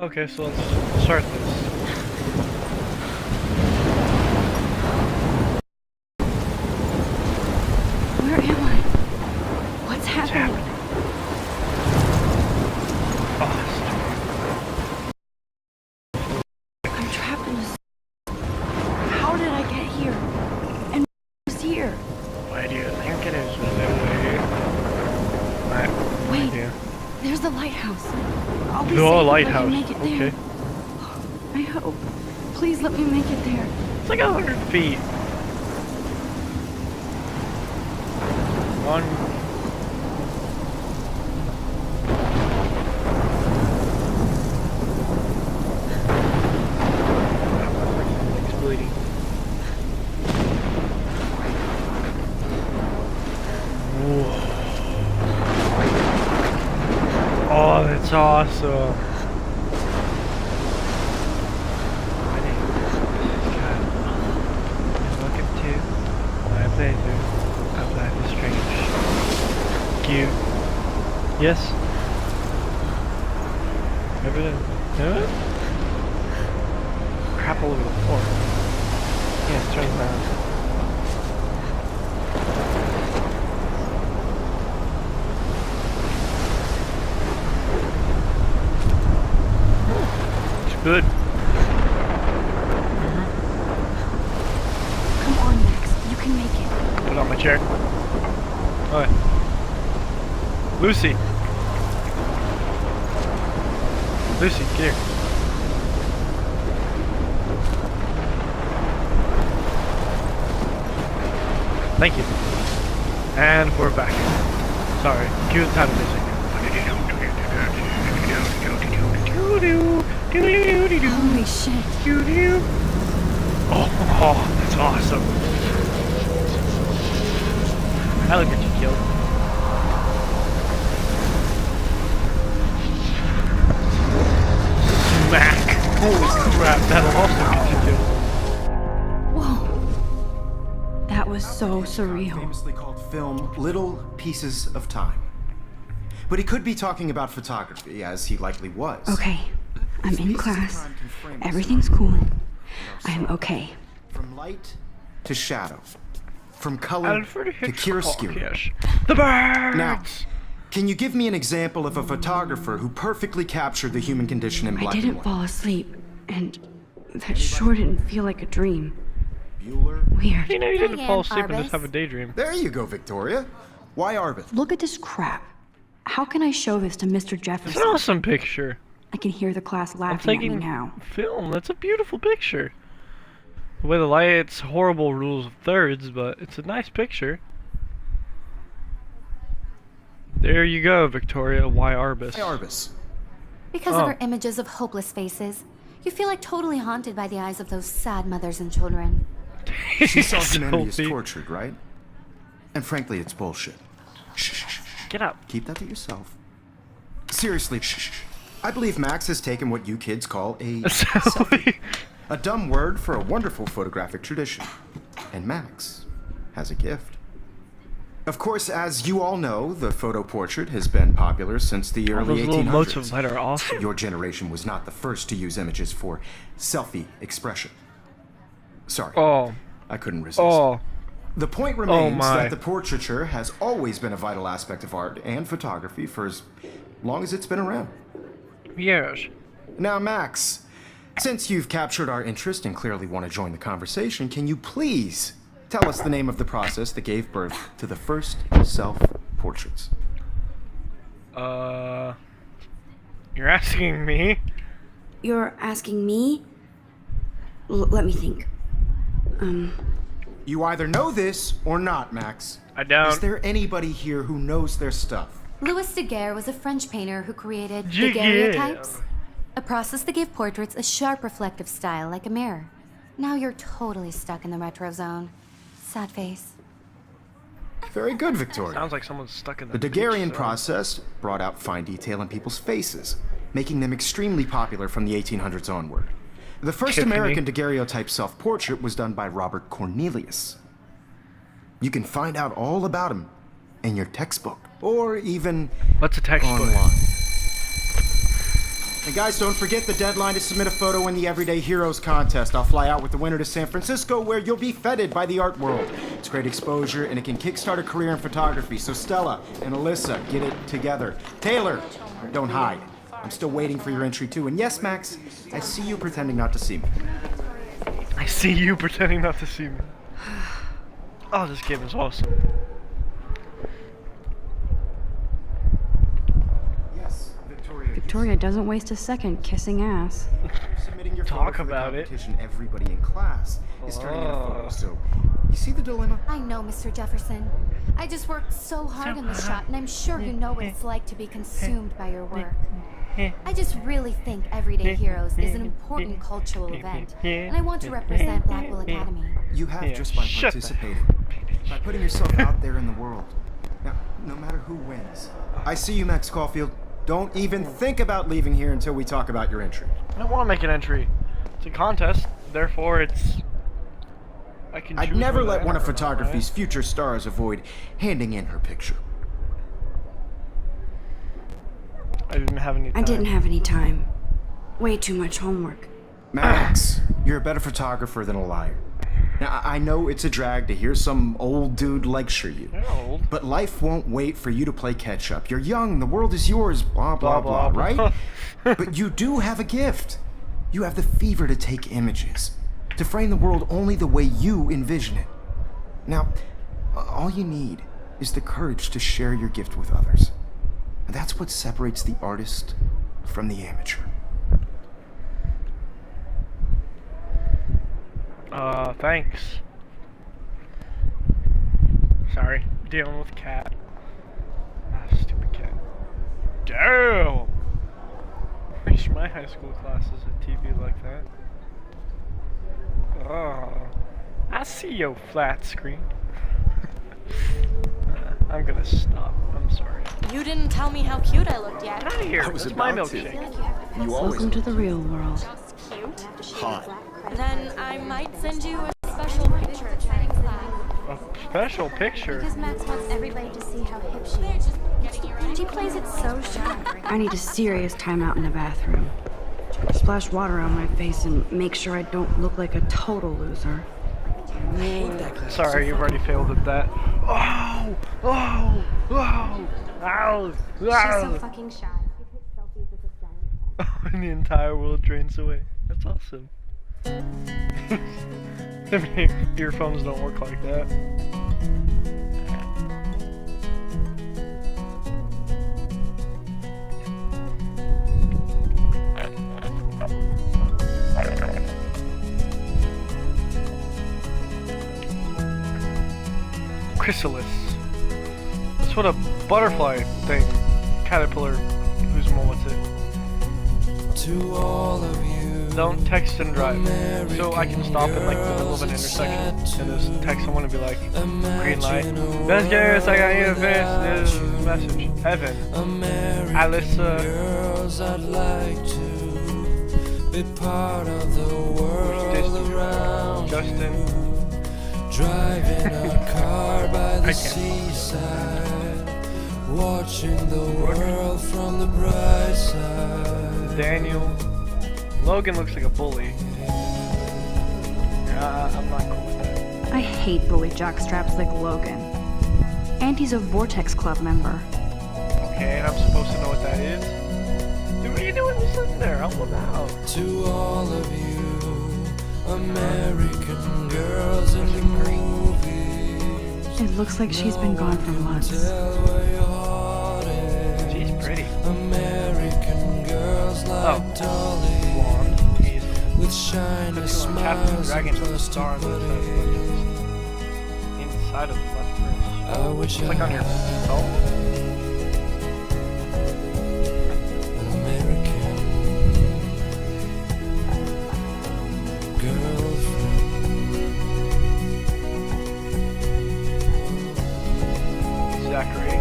Okay, so let's start this. Where am I? What's happening? I'm trapped in this. How did I get here? And who's here? Why do you think it is that way? Wait, idea. there's the lighthouse. I'll be The safe lighthouse, if I can make it there. okay. I hope. Please let me make it there. It's like 100 feet. One. It's bleeding. Whoa. Oh, that's awesome. Welcome to my playthrough of Life is Strange. Cute. Yes. Everything. Huh? Crap all over the floor. Yes, turn around. It's good. Come on, Max. You can make it. Put on my chair. Alright. Lucy. Lucy, get here. Thank you. And we're back. Sorry, cue the title music. Holy shit. Oh, that's awesome. I look at you, killed. Smack. Holy crap, that'll also get you killed. Whoa. That was so surreal. Famously called film Little Pieces of Time. But he could be talking about photography, as he likely was. Okay. I'm in Pieces of class. time can frame us Everything's cool. I am okay. From light to shadow. From color Alfred to Hitchcock, chiaroscuro. yes. The birds! Now, can you give me an example of a photographer who perfectly captured the human condition in I black and didn't white? fall asleep, and that sure didn't feel like a dream. Bueller? Weird. You know you didn't fall Marianne asleep and just Arbus. have a daydream. There you go, Victoria. Why Arbus? Look at this crap. How can I show this to Mr. It's Jefferson? an awesome picture. I can hear the class I'm laughing at me thinking now. film. That's a beautiful picture. The way the light, it's horrible rules of thirds, but it's a nice picture. There you go, Victoria. Why Arbus? Why Arbus? Because Oh. of her images of hopeless faces, you feel like totally haunted by the eyes of those sad mothers and children. She saw humanity as Sophie. tortured, right? And frankly, it's bullshit. Shh, shh, shh. Get up. Keep that to yourself. Seriously, shh. I believe Max has taken what you kids call a selfie. A dumb word for a wonderful photographic tradition. And Max has a gift. Of course, as you all know, the photo portrait has been popular since the All early those little motes 1800s. of light are awesome. Your generation was not the first to use images for selfie expression. Sorry, Oh. I couldn't resist. Oh. The point remains my. that the portraiture has always been a vital aspect of art and photography for as long as it's been around. Yes. Now, Max, since you've captured our interest and clearly want to join the conversation, can you please tell us the name of the process that gave birth to the first self-portraits? You're asking me? You're asking me? Let me think. You either know this or not, Max. I don't. Is there anybody here who knows their stuff? Louis Daguerre was a French painter who created Daguerre. daguerreotypes, a process that gave portraits a sharp reflective style like a mirror. Now you're totally stuck in the retro zone. Sad face. Very good, Victoria. Sounds like someone's stuck in The the Daguerrean beach, so- process brought out fine detail in people's faces, making them extremely popular from the 1800s onward. The first Tiffany. American daguerreotype self-portrait was done by Robert Cornelius. You can find out all about him in your textbook, or even What's a textbook? online. And guys, don't forget the deadline to submit a photo in the Everyday Heroes contest. I'll fly out with the winner to San Francisco, where you'll be feted by the art world. It's great exposure, and it can kickstart a career in photography. So Stella and Alyssa, get it together. Taylor, don't hide. I'm still waiting for your entry too. And yes, Max, I see you pretending not to see me. I see you pretending not to see me. Oh, this game is awesome. Yes, Victoria. Victoria doesn't waste a second kissing ass. Submitting your Talk photo for the about it. competition, everybody in class is turning in a photo. So, you see the dilemma? I know, Mr. Jefferson. I just worked so hard on the shot, and I'm sure you know what it's like to be consumed by your work. I just really think Everyday Heroes is an important cultural event, and I want to represent Blackwell Academy. You have Yeah, just by shut the- participating, by putting yourself out there in the world. Now, no matter who wins, I see you, Max Caulfield. Don't even think about leaving here until we talk about your entry. I don't want to make an entry. It's a contest, therefore it's... I can I'd choose never whether let I one of enter or not, photography's right? future stars avoid handing in her picture. I didn't have any time. I didn't have any time. Way too much homework. Max, you're a better photographer than a liar. Now, I know it's a drag to hear some old dude lecture you, You're old. but life won't wait for you to play catch up. You're young, the world is yours, blah, blah, Blah, blah, blah, right? blah. But you do have a gift. You have the fever to take images, to frame the world only the way you envision it. Now, all you need is the courage to share your gift with others. And that's what separates the artist from the amateur. Thanks. Sorry, dealing with cat. Ah, stupid cat. Damn! I wish my high school classes had TV like that. Oh, I see your flat screen. I'm gonna stop. I'm sorry. You didn't tell me how cute I looked Get yet. out of here. I was That's my about to. milkshake. You always Welcome to the real world. Cute? hot. Then I might send you a special picture thanks to that. A special picture. Because Max wants everybody to see how hip she is. She plays it so shy. I need a serious timeout in the bathroom. Splash water on my face and make sure I don't look like a total loser. Sorry, you've already failed at that. Oh! Oh! Oh! Ow! She's so Ow! fucking shy. She takes selfies with a silent And the entire world drains away. That's awesome. Earphones don't work like that. Chrysalis. That's what a butterfly thing. Caterpillar. Who's more with it? To all of you, Don't text and drive. So I can stop in like the middle of an intersection and just text someone and be like, green light. Best guess I got you to finish this message. Heaven. American Alyssa. girls, I'd like to be part of the world around Justin. you. Driving a car by the can't. seaside, watching the world from the bright side. Daniel. Logan looks like a bully. I'm not cool with that. I hate bully jockstraps like Logan. And he's a Vortex Club member. Okay, and I'm supposed to know what that is? Dude, what are you doing just sitting there? I'll look out. To all of you, American girls in the movies, It looks like she's been gone for months. tell where your heart is. She's pretty. American girls like Oh. Dolly, Blonde. Hazel. with shiny Captain smiles Dragon and has a plastic star in the bodies. inside of the left wrist. I wish It's like I on your had belt. an American girlfriend. Zachary.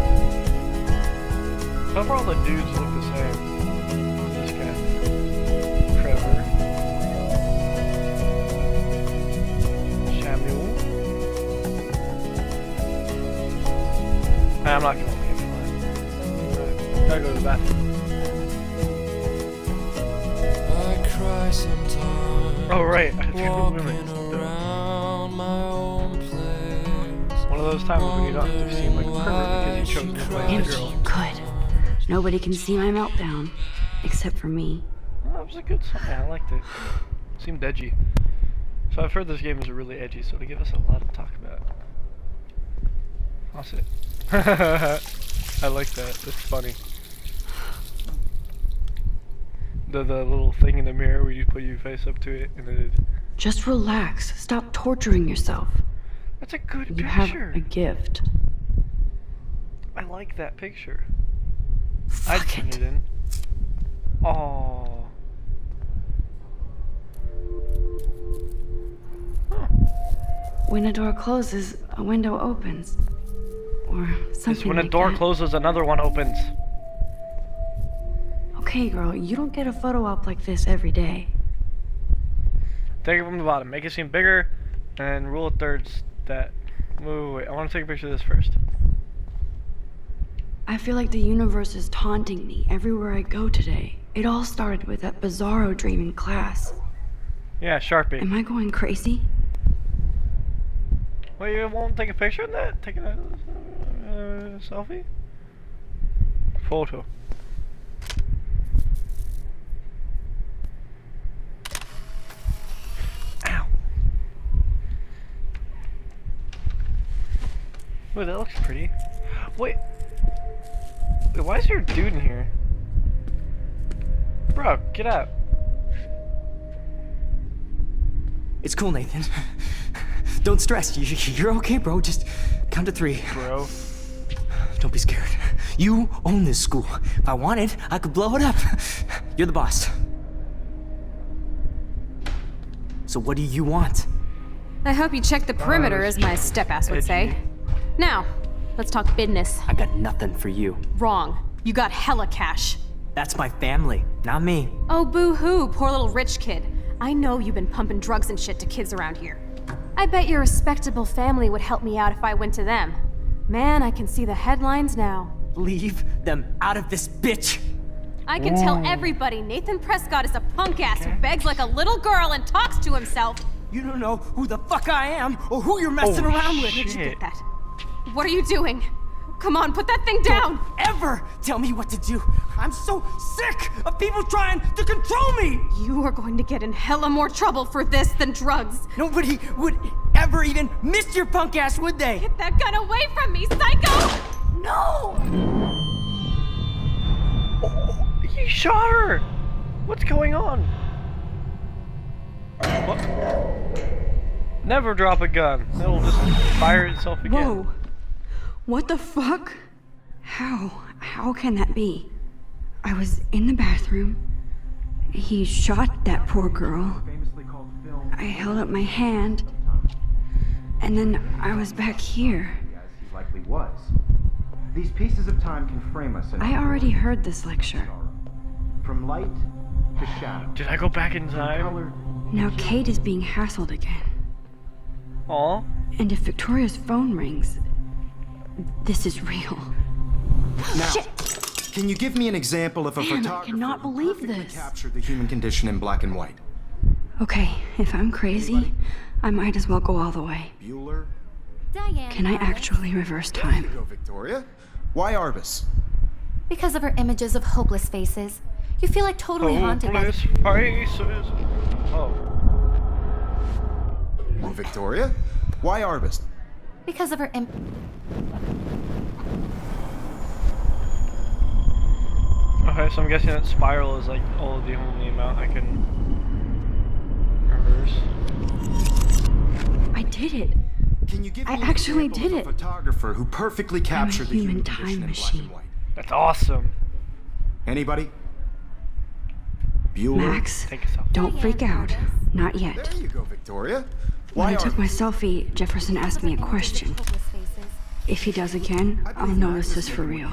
So far all the dudes look the same. This guy. Trevor. Samuel. I'm not gonna look at that. Gotta go to the bathroom. sometimes. Oh right, I have to go to Walking women. around my own place. One of those times when you don't have to seem like a pervert because you chose to play as a Empty, girl. good. Nobody can see my meltdown, except for me. Well, that was a good song. Yeah, I liked it. Seemed edgy. So I've heard this game is really edgy, so to give us a lot to talk about. I'll sit. I like that. That's funny. The little thing in the mirror where you put your face up to it and then it... Just relax. Stop torturing yourself. That's a good You have picture. a gift. I like that picture. Fuck I'd turn it. it in. Oh. When a door closes, a window opens. Or something Because when a like door that. closes, another one opens. Okay, girl, you don't get a photo op like this every day. Take it from the bottom. Make it seem bigger, and rule of thirds that... Wait. I want to take a picture of this first. I feel like the universe is taunting me everywhere I go today. It all started with that bizarro dream in class. Yeah, Sharpie. Am I going crazy? Wait, you won't take a picture of that? Take a selfie? Photo. Ow. Wait, that looks pretty. Wait, why is there a dude in here? Bro, get out. It's cool, Nathan. Don't stress. You're okay, bro. Just count to 3. Bro. Don't be scared. You own this school. If I wanted, I could blow it up. You're the boss. So what do you want? I hope you checked the perimeter, as my step-ass would say. Now, let's talk business. I got nothing for you. Wrong. You got hella cash. That's my family, not me. Oh, boo-hoo, poor little rich kid. I know you've been pumping drugs and shit to kids around here. I bet your respectable family would help me out if I went to them. Man, I can see the headlines now. Leave them out of this bitch. I can tell everybody Nathan Prescott is a punk ass who begs like a little girl and talks to himself. You don't know who the fuck I am or who you're messing around with. Where'd you Shit. get that? What are you doing? Come on, put that thing down! Ever tell me what to do. I'm so sick of people trying to control me. You are going to get in hella more trouble for this than drugs. Nobody would ever even miss your punk ass, would they? Get that gun away from me, psycho! No! He shot her! What's going on? What? Never drop a gun. It'll just fire itself again. Whoa. What the fuck? How can that be? I was in the bathroom. He shot that poor girl. I held up my hand. And then I was back here. As he likely was. These pieces of time can frame us in I already heard this lecture. from light to shadow. Did I go back in From time? color. Now Kate is being hassled again. Aw. And if Victoria's phone rings, this is real. Now, can you give me an example of a Man, I photographer cannot who believe perfectly this. captured the human condition in black and white? Okay, if I'm crazy, I might as well go all the way. Bueller? Diane. Can I Arbus. actually reverse There time? you go, Victoria. Why Arbus? Because of her images of hopeless faces. You feel like totally haunted by Hopeless faces. Oh. Victoria? Why Arbus? because of her Okay, so I'm guessing that spiral is like all of the only amount I can reverse. I did it. Can you give I me an actually example did of a it. photographer who perfectly captured the human human time condition in black machine. and white? That's awesome. Anybody? Bueller? Max, Take yourself. don't freak out. Not yet. There you go, Victoria. When Why I took my Arbus? selfie, Jefferson asked me a question. hopeless faces. If he does again, I'll know this is for real.